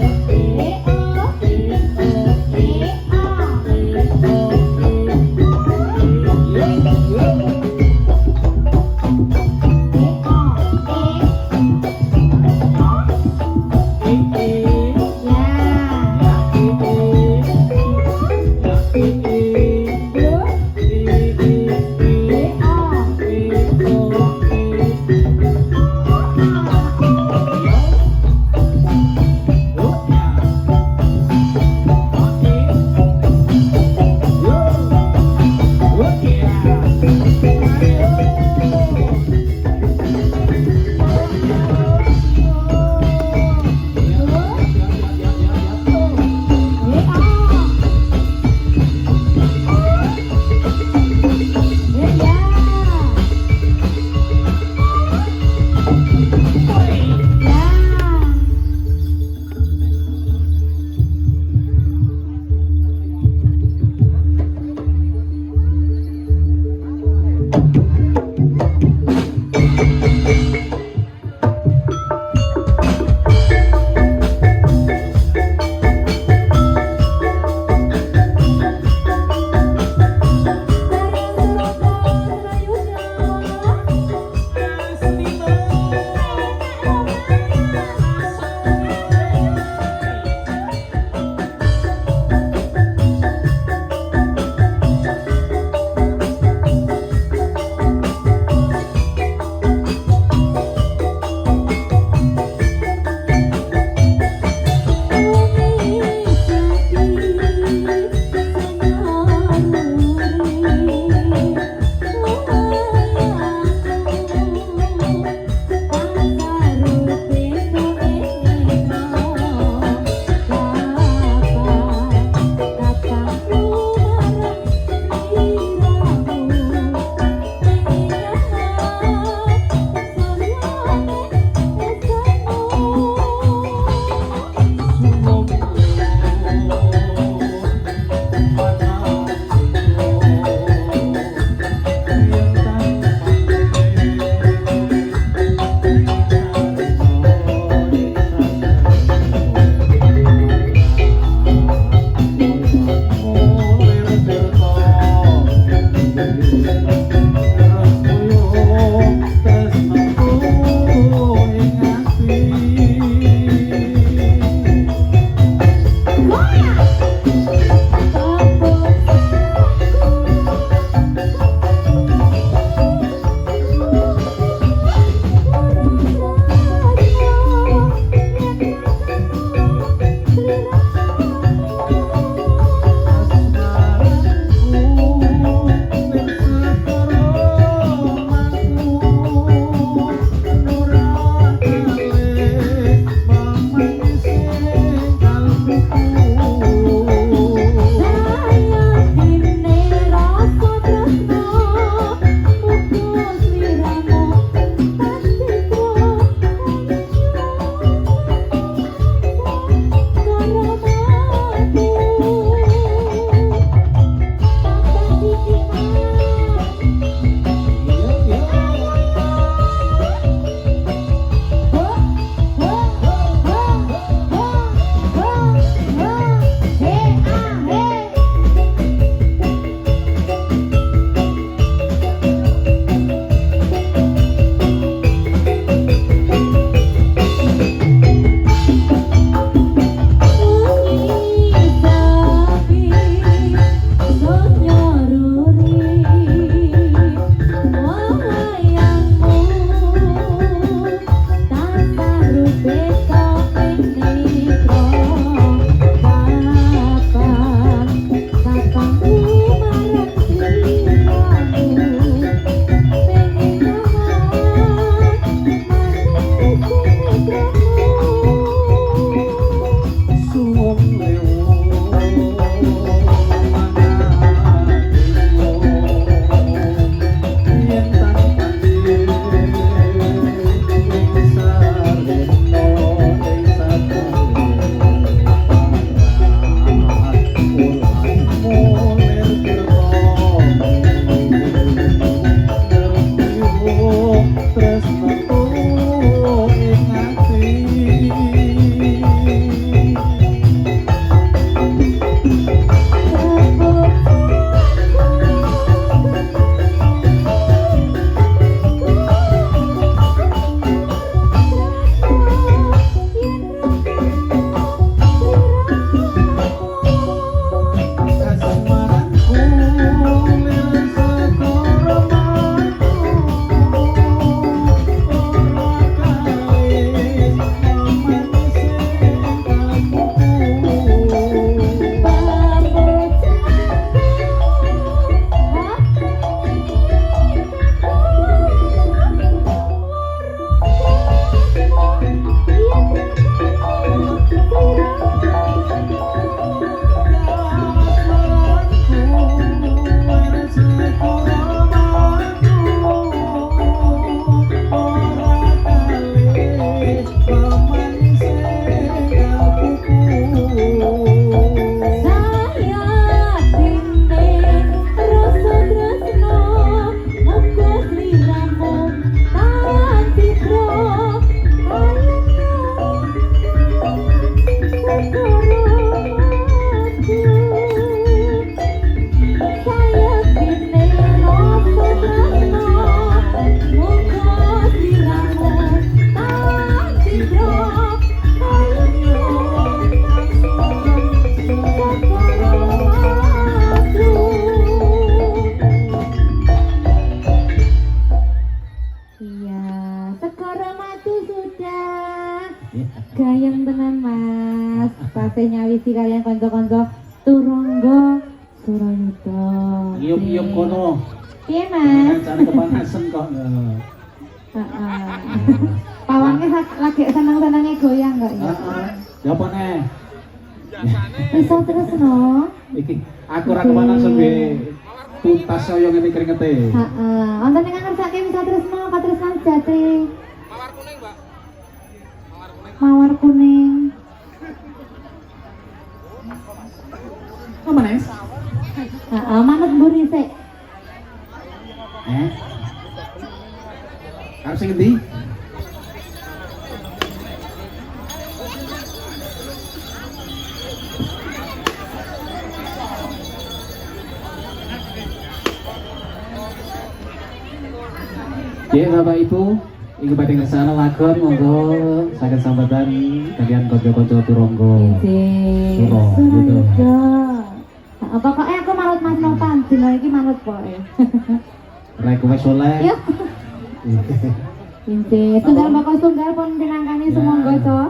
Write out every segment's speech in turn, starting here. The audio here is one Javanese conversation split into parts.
Hãy subscribe cho kênh Ghiền Mì Gõ để không bỏ lỡ tasih nyawisi kalian kanca-kanca Turangga Surayuda. Iyup-iyup kono. Piye, Mas? Jane kepanasan kok. Heeh. Pawangnya lagi seneng-senenge goyang kok ya. Heeh. Ya apa neh? Bisa terus no. Iki aku ora kepanasan be tuntas saya ngene keringete. Heeh. Wonten ing ngersake bisa terus no, katresnan jati. Mawar kuning, Mbak. Mawar kuning. Apa Nes? Heeh, manut mburi sik. Arep sing endi? Oke, Bapak Ibu, iki badhe ngersakno lagon monggo saged sambatan kalian kanca-kanca Turangga. Surayuda. Pokoknya aku manut Mas Nopan, dina iki manut pokoke. Rek wis oleh. Yo. Inti, tunggal bakal tunggal pun dinangkani semonggo to.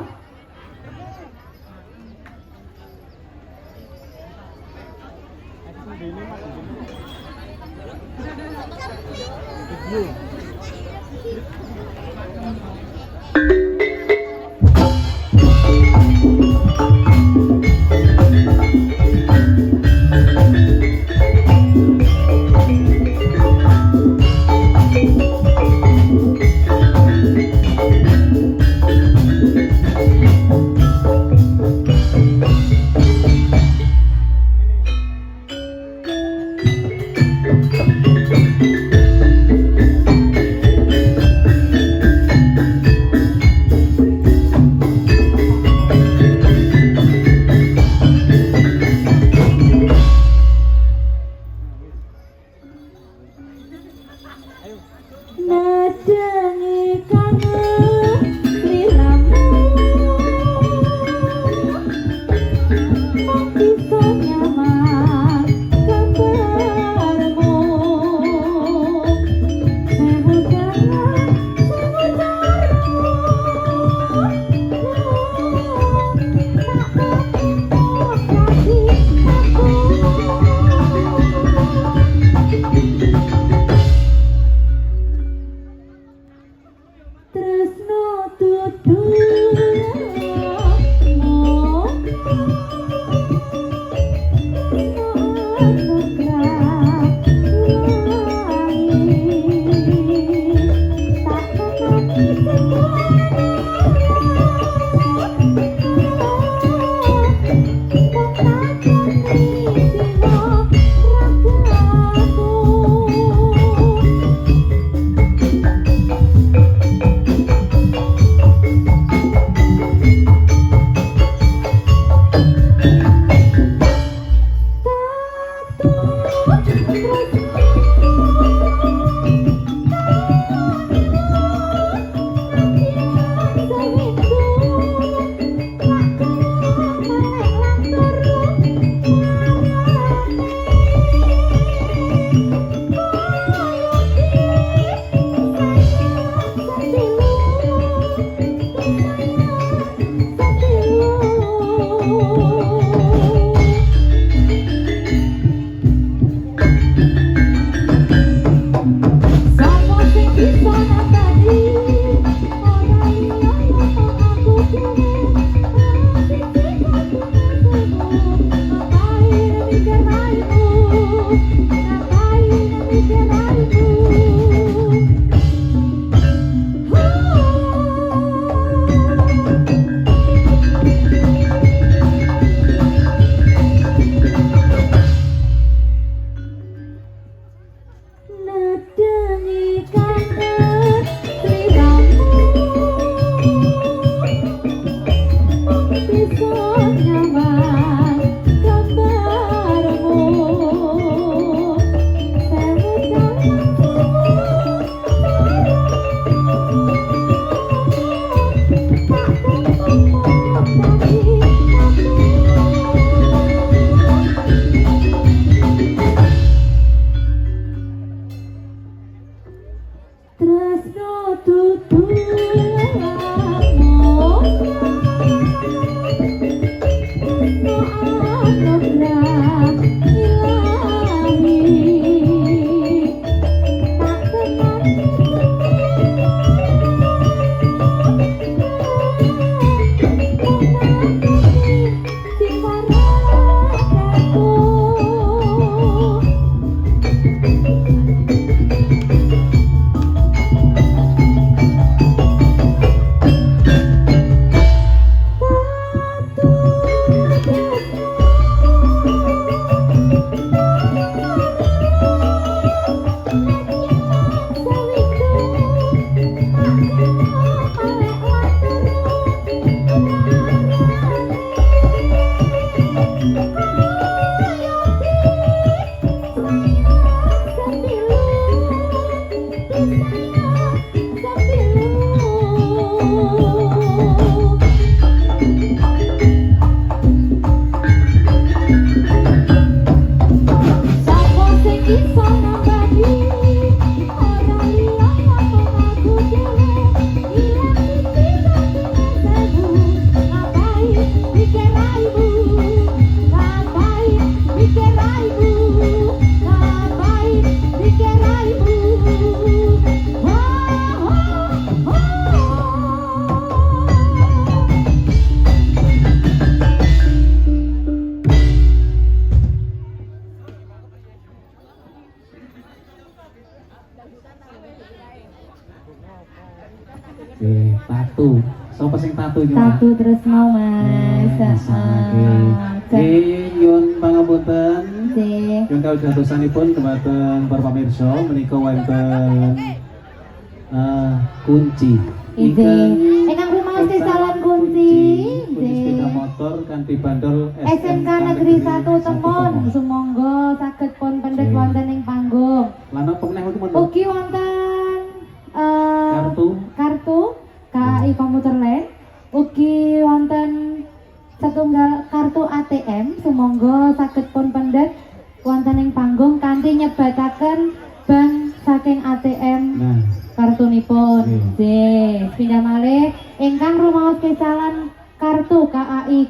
Tatu. Sopo sing tatu iki, Mas? Tatu terus mau Mas. Oke, nyuwun pangapunten. Nggih. Yang kau jatusanipun kemudian para pemirsa menika wonten kunci. Ingkang rumaos kesalan kunci. Kunci sepeda motor kanthi bandol SMK Negeri 1 Temon. Sumangga saged pun pendhet wonten ing panggung. Lan apa meneh pun Ugi wonten kartu KAI Komuter Lain. Ugi wonten setunggal kartu ATM. Sumangga saged pun pendhet wonten ing panggung kanthi nyebataken bank saking ATM. Nah, Kartunipun, pindah malih ingkang rumaos kesalan kartu KAI